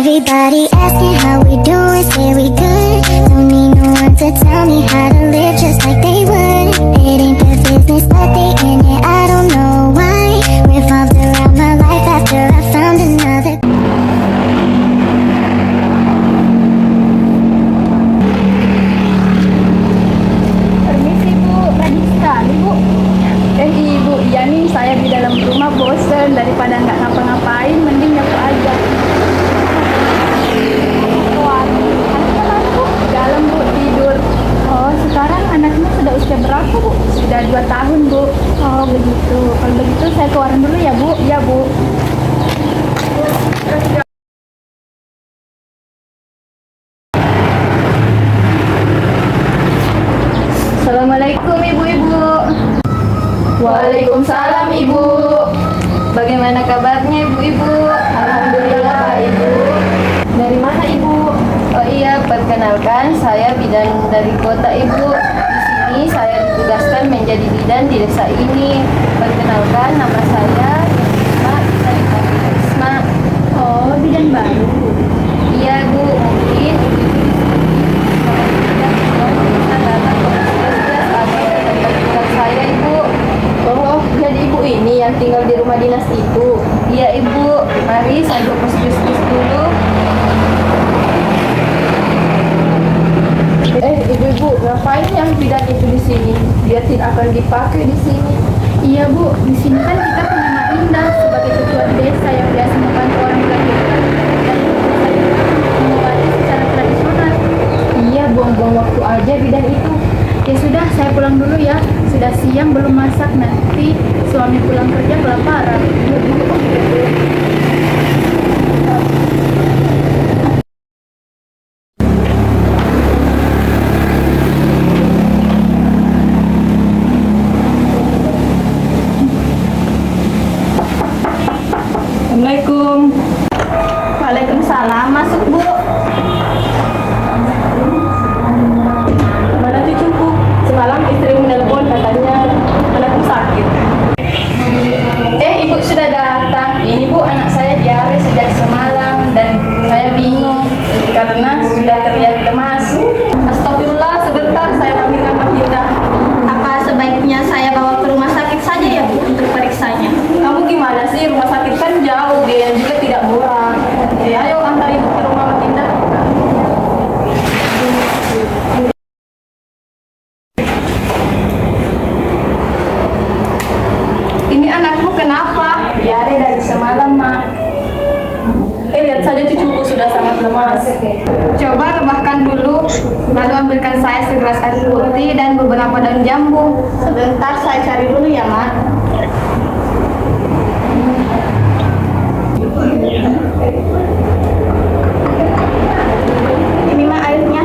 Everybody asking how we doing, say we good. Don't need no one to tell me how to live just like they would. It ain't their business, but they in it, I don't know why. Revolved around my life after I found another. Permisi Bu, rajin sekali Bu. Ibu, iya nih saya di dalam rumah bosen, daripada nggak ngapa-ngapain, mending nyapu aja. Anaknya mana Bu? Di dalam Bu, tidur. Oh, sekarang anaknya sudah usia berapa Bu? Sudah 2 tahun Bu. Oh begitu, kalau begitu saya keluarin dulu ya Bu. Iya Bu. Assalamualaikum ibu-ibu. Waalaikumsalam ibu. Bagaimana kabarnya ibu-ibu? Alhamdulillah Pak Ibu. Dari mana ibu? Oh iya, perkenalkan saya bidan dari kota ibu. Di sini saya ditugaskan menjadi bidan di desa ini. Perkenalkan nama saya Risma, bisa dipanggil Risma. Oh, bidan baru. Iya Bu, mungkin saya ibu. Oh, jadi ibu ini yang tinggal di rumah dinas itu? Iya ibu, mari saya ke pos justis dulu. Ibu-ibu, ngapain yang bidan itu di sini? Dia tidak akan dipakai di sini. Iya Bu, di sini kan kita punya Mak Indah sebagai ketua desa yang biasa membantu orang melahirkan dan mengobati secara tradisional. Iya, buang-buang waktu aja bidan itu. Ya sudah, saya pulang dulu ya. Sudah siang belum masak, nanti suami pulang kerja kelaparan. Iya Bu. Assalamualaikum. Waalaikumsalam. Masuk Bu. Mana cucuku? Semalam istri menelpon katanya anakku sakit. Ibu sudah datang. Ini Bu, anak saya diare sejak semalam dan saya bingung karena sudah terlihat lemas. Astagfirullah, sebentar saya panggilkan Pak Kita. Apa sebaiknya saya bawa ke rumah sakit saja ya Bu untuk periksanya? Kamu gimana sih? Rumah sakit kan jauh, biaya juga tidak murah. Ayo antar ibu ke rumah Pak Kita. Ini anakmu kenapa? Diare dari semalam, Mak. Lihat saja cucuku sudah sangat lemas. Coba rebahkan dulu, lalu ambilkan saya segelas air putih dan beberapa daun jambu. Sebentar saya cari dulu ya, Mak. Ini Mak airnya.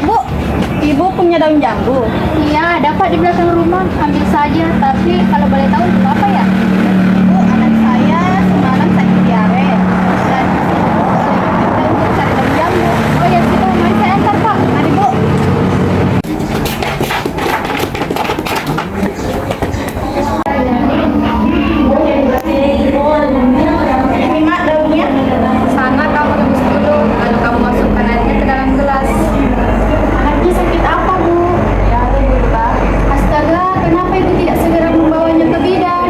Bu, ibu punya daun jambu? Iya, dapat di belakang rumah. Ambil saja, tapi kalau boleh tahu untuk apa ya? Bu, anak saya semalam sakit diare dan kita untuk cari daun jambu. Oh ya, situ mari saya antar Pak. Mari Bu. Ini Mak daunnya. Sana kamu rebus dulu, lalu kamu masukkan airnya ke dalam gelas. Anaknya sakit apa Bu? Ya, Bu. Astaga, kenapa ibu tidak segera membawanya ke bidan?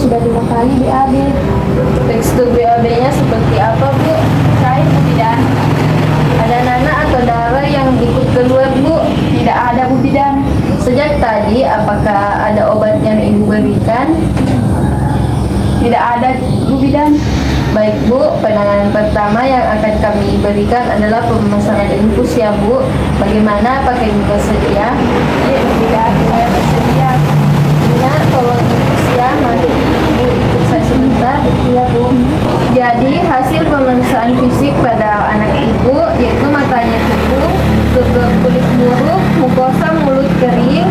sudah 2 kali BAB. Tekstur BAB-nya seperti apa, Bu? Cair Bu Bidan. Ada nanah atau darah yang ikut keluar, Bu? Tidak ada Bu Bidan. Sejak tadi, apakah ada obat yang Ibu berikan? Tidak ada Bu Bidan. Baik, Bu. Penanganan pertama yang akan kami berikan adalah pemasangan infus ya, Bu. Bagaimana? Apakah Ibu bersedia? Iya Bu Bidan, saya bersedia. Ina, tolong infus ya. Mari Ibu ikut saya sebentar. Iya Bu. Jadi, hasil pemeriksaan fisik pada anak Ibu yaitu matanya cekung, kulit buruk, mukosa mulut kering.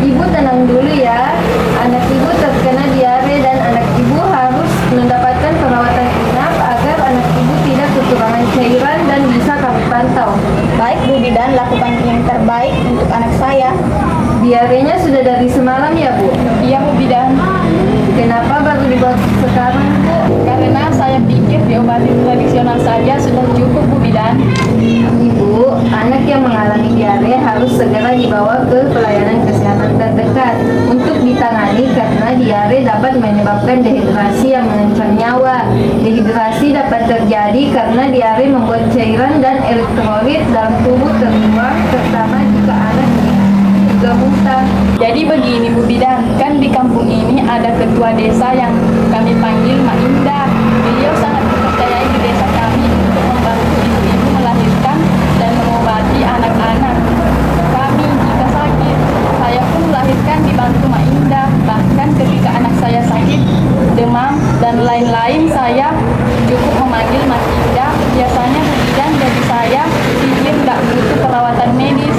Ibu tenang dulu ya. Anak Ibu terkena diare dan anak Ibu harus mendapatkan perawatan inap agar anak Ibu tidak kekurangan cairan dan bisa kami pantau. Baik Bu Bidan, lakukan yang terbaik untuk anak saya. Diarenya sudah dari semalam ya, Bu? Iya Bu Bidan. Kenapa baru dibawa sekarang, Bu? Karena saya pikir diobati tradisional saja sudah cukup Bu Bidan. Ibu, anak yang mengalami diare harus segera dibawa ke pelayanan kesehatan terdekat untuk ditangani karena diare dapat menyebabkan dehidrasi yang mengancam nyawa. Dehidrasi dapat terjadi karena diare membuat cairan dan elektrolit dalam tubuh terbuang, terutama jika anak juga muntah. Jadi begini Bu Bidan, kan di kampung ini ada ketua desa yang kami panggil Mak Indah. Beliau sangat dipercayai di desa kami untuk membantu ibu-ibu melahirkan dan mengobati anak-anak. Kami jika sakit, saya pun melahirkan dibantu Mak Indah. Bahkan ketika anak saya sakit, demam dan lain-lain, saya cukup memanggil Mak Indah. Biasanya Bu Bidan jadi saya pikir nggak butuh perawatan medis.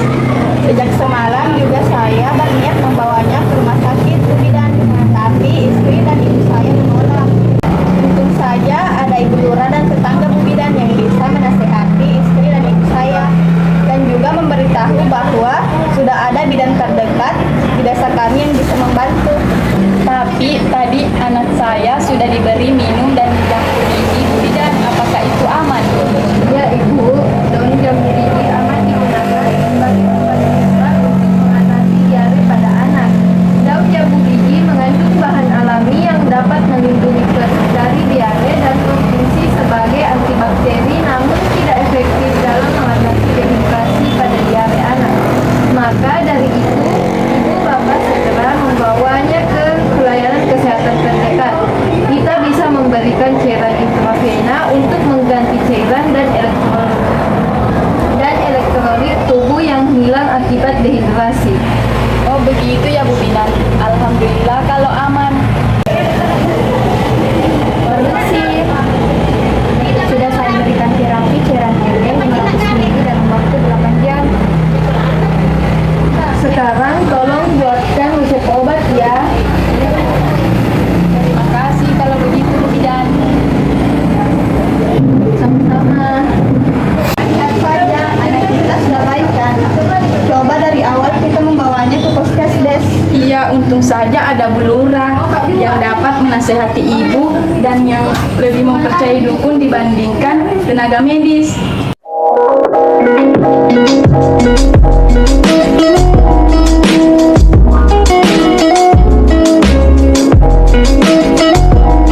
Sejak semalam juga saya berniat membawanya ke rumah sakit Bu Bidan, tapi istri dan ibu saya menolak. Untung saja ada Ibu Lurah dan tetangga Bu Bidan yang bisa menasehati istri dan ibu saya, dan juga memberitahu bahwa sudah ada bidan terdekat di desa kami yang bisa membantu. Tapi tadi anak saya sudah diberi minum dan dicampur gigi Bu Bidan, apakah itu aman? Ya Ibu, daun jambu gigi aman digunakan sebagai obat dasar untuk mengatasi diare pada anak. Daun jambu gigi mengandung bahan alami yang dapat melindungi kulit dari diare dan berfungsi sebagai antibakteri, namun tidak efektif dalam mengatasi dehidrasi pada diare anak. Maka dari itu, Ibu Bapak segera membawanya ke pelayanan kesehatan terdekat. Kita bisa memberikan cairan intravena untuk mengganti cairan dan elektrolit tubuh yang hilang akibat dehidrasi. Oh begitu ya Bu Bidan, alhamdulillah kalau aman. Permisi. Sudah saya berikan terapi cairan gel 500 ml dalam waktu 8 jam. Sekarang tolong buatkan resep obat ya. Terima kasih kalau begitu Bu Bidan. Sama-sama. Lihat saja, anak kita sudah baik kan? Coba dari awal kita membawanya ke puskesdes. Iya, untung saja ada Bu Lurah yang dapat menasehati ibu dan yang lebih mempercayai dukun dibandingkan tenaga medis.